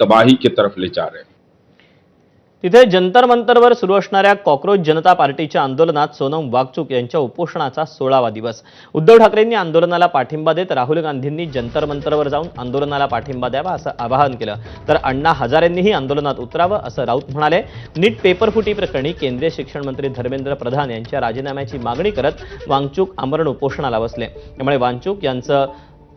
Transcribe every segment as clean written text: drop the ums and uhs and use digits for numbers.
तबाही की तरफ ले जा रहे हैं। तिथे जंतर मंतरवर सुरू असणाऱ्या कॉक्रोच जनता पार्टीच्या आंदोलनात सोनम वांगचुक यांच्या उपोषणाचा 16वा दिवस। उद्धव ठाकरेंनी आंदोलनाला पाठिंबा देत राहुल गांधींनी जंतर मंतरवर जाऊन आंदोलनाला पाठिंबा द्यावा असं आवाहन केलं, तर अण्णा हजारेंनीही आंदोलनात उतरावं असं राऊत म्हणाले। नीट पेपरफुटी प्रकरणी केंद्रीय शिक्षण मंत्री धर्मेंद्र प्रधान यांच्या राजीनाम्याची मागणी करत वांगचुक आमरण उपोषणाला बसले, त्यामुळे वांगचुक यांचं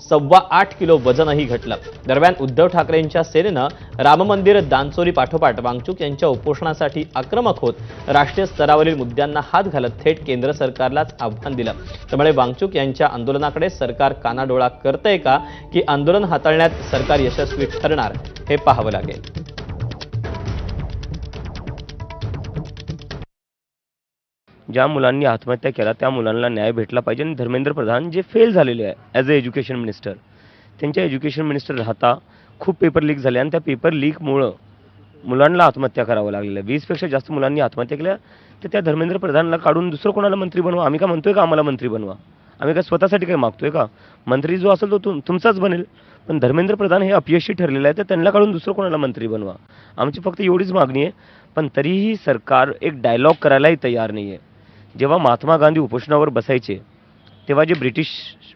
8.25 किलो वजनही घटलं। दरम्यान उद्धव ठाकरेंच्या सेनेनं राम मंदिर दानचोरी पाठोपाठ वांगचुक यांच्या उपोषणासाठी आक्रमक होत राष्ट्रीय स्तरावरील मुद्द्यांना हात घालत थेट केंद्र सरकारलाच आव्हान दिलं, त्यामुळे वांगचुक यांच्या आंदोलनाकडे सरकार कानाडोळा करतंय का की आंदोलन हाताळण्यात सरकार यशस्वी ठरणार हे पाहावं लागेल। ज्या मुलांनी आत्महत्या केला त्या मुलांना न्याय भेटला पाहिजे आणि धर्मेंद्र प्रधान जे फेल झालेले आहे ॲज अ एज्युकेशन मिनिस्टर, त्यांच्या एज्युकेशन मिनिस्टर राहता खूप पेपर लीक झाले आणि त्या पेपर लीकमुळं मुलांना आत्महत्या करावं लागलेलं आहे। 20पेक्षा जास्त मुलांनी आत्महत्या केल्या, तर त्या धर्मेंद्र प्रधानला काढून दुसरं कोणाला मंत्री बनवा। आम्ही का म्हणतोय का आम्हाला मंत्री बनवा? आम्ही का स्वतःसाठी काय मागतोय का? मंत्री जो असेल तो तुमचाच बनेल, पण धर्मेंद्र प्रधान हे अपयशी ठरलेलं आहे, तर त्यांना काढून दुसरं कोणाला मंत्री बनवा। आमची फक्त एवढीच मागणी आहे, पण तरीही सरकार एक डायलॉग करायलाही तयार नाही आहे। जेव्हा महात्मा गांधी उपोषणावर बसायचे तेव्हा जे ब्रिटिश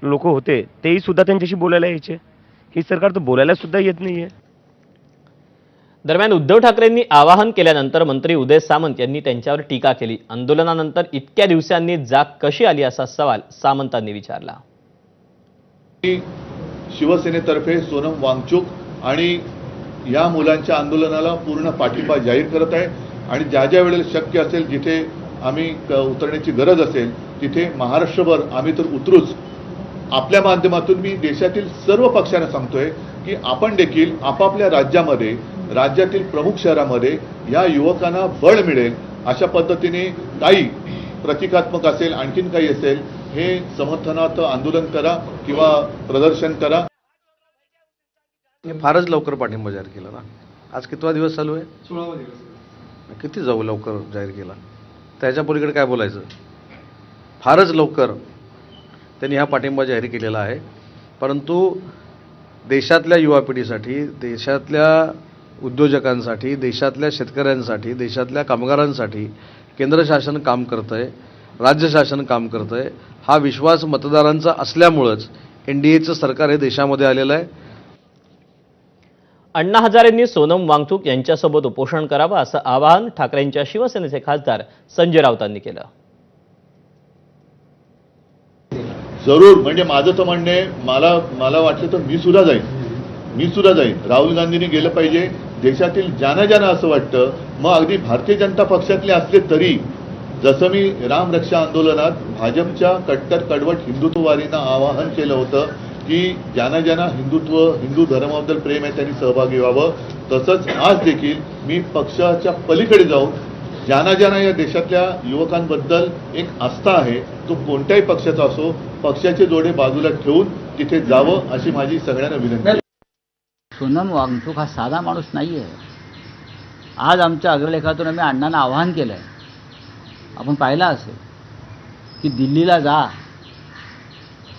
लोक होते तेही सुद्धा त्यांच्याशी बोलायला यायचे, ही सरकार तर बोलायला सुद्धा येत नाहीये। दरम्यान उद्धव ठाकरेंनी आवाहन केल्यानंतर मंत्री उदय सामंत यांनी त्यांच्यावर टीका केली। आंदोलनानंतर इतक्या दिवसांनी जाग कशी आली असा सवाल सामंतांनी विचारला। शिवसेनेतर्फे सोनम वांगचुक आणि या मुलांच्या आंदोलनाला पूर्ण पाठिंबा जाहीर करत आहे आणि ज्या ज्या वेळेला शक्य असेल, जिथे आम्ही उतरण्याची गरज असेल तिथे महाराष्ट्रभर आम्ही तर उतरूच। आपल्या माध्यमातून मी देशातील सर्व पक्षांना सांगतोय की आपण देखील आपापल्या राज्यामध्ये, राज्यातील प्रमुख शहरामध्ये या युवकांना बळ मिळेल अशा पद्धतीने काही प्रतिकात्मक असेल, आणखीन काही असेल, हे समर्थनार्थ आंदोलन करा किंवा प्रदर्शन करा। फारच लवकर पाठिंबा जाहीर केला ना। आज कितवा दिवस चालू आहे? 16वा दिवस। किती जाऊ लवकर जाहीर केला, त्याच्या पलीकडे काय बोलायचं? फारच लवकर त्यांनी हा पाठिंबा जाहीर केलेला आहे, परंतु देशातल्या युवा पिढीसाठी, देशातल्या उद्योजकांसाठी, देशातल्या शेतकऱ्यांसाठी, देशातल्या कामगारांसाठी केंद्र शासन काम करतंय, राज्य शासन काम करतंय, हा विश्वास मतदारांचा असल्यामुळेच NDAचं सरकार हे देशामध्ये आलेलं आहे। अण्णा हजारेंनी सोनम वांगचुक यांच्यासोबत उपोषण करावं असं आवाहन ठाकरेंच्या शिवसेनेचे खासदार संजय राऊतांनी केलं। जरूर, म्हणजे माझं तर म्हणणे, मला वाटलं तर मी सुद्धा जाईन। राहुल गांधींनी गेलं पाहिजे। देशातील ज्यांना असं वाटतं, मग अगदी भारतीय जनता पक्षातले असले तरी, जसं मी राम रक्षा आंदोलनात भाजपच्या कट्टर कडवट हिंदुत्ववादींना आवाहन केलं होतं की ज्यांना हिंदू धर्माबद्दल प्रेम आहे त्यांनी सहभागी व्हावं, तसंच आज देखील मी पक्षाच्या पलीकडे जाऊन ज्यांना या देशातल्या युवकांबद्दल एक आस्था आहे, तो कोणत्याही पक्षाचा असो, पक्षाचे जोडे बाजूला ठेवून तिथे जावं अशी माझी सगळ्यांना विनंती आहे। सोनम वांगचुक हा साधा माणूस नाही आहे। आज आमच्या अग्रलेखातून आम्ही अण्णांना आवाहन केलं आहे, आपण पाहिलं असेल की दिल्लीला जा।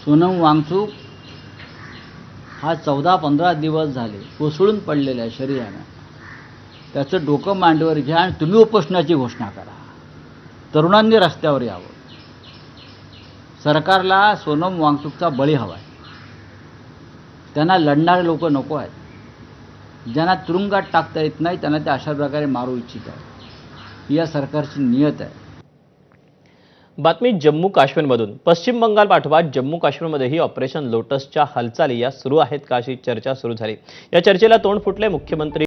सोनम वांगचुक हा 14-15 दिवस झाले कोसळून पडलेल्या आहे शरीरानं, त्याचं डोकं मांडीवर घ्या आणि तुम्ही उपोषणाची घोषणा करा। तरुणांनी रस्त्यावर यावं। सरकारला सोनम वांगचुकचा बळी हवा आहे, त्यांना लढणारे लोक नको आहेत, ज्यांना तुरुंगात टाकता येत नाही त्यांना ते अशा प्रकारे मारू इच्छित आहेत, ही या सरकारची नियत आहे। बातमी जम्मू काश्मीरमधून। पश्चिम बंगाल पाठोपाठ जम्मू काश्मीरमध्येही ऑपरेशन लोटसच्या हालचाली या सुरू आहेत का अशी चर्चा सुरू झाली। या चर्चेला तोंड फुटले। मुख्यमंत्री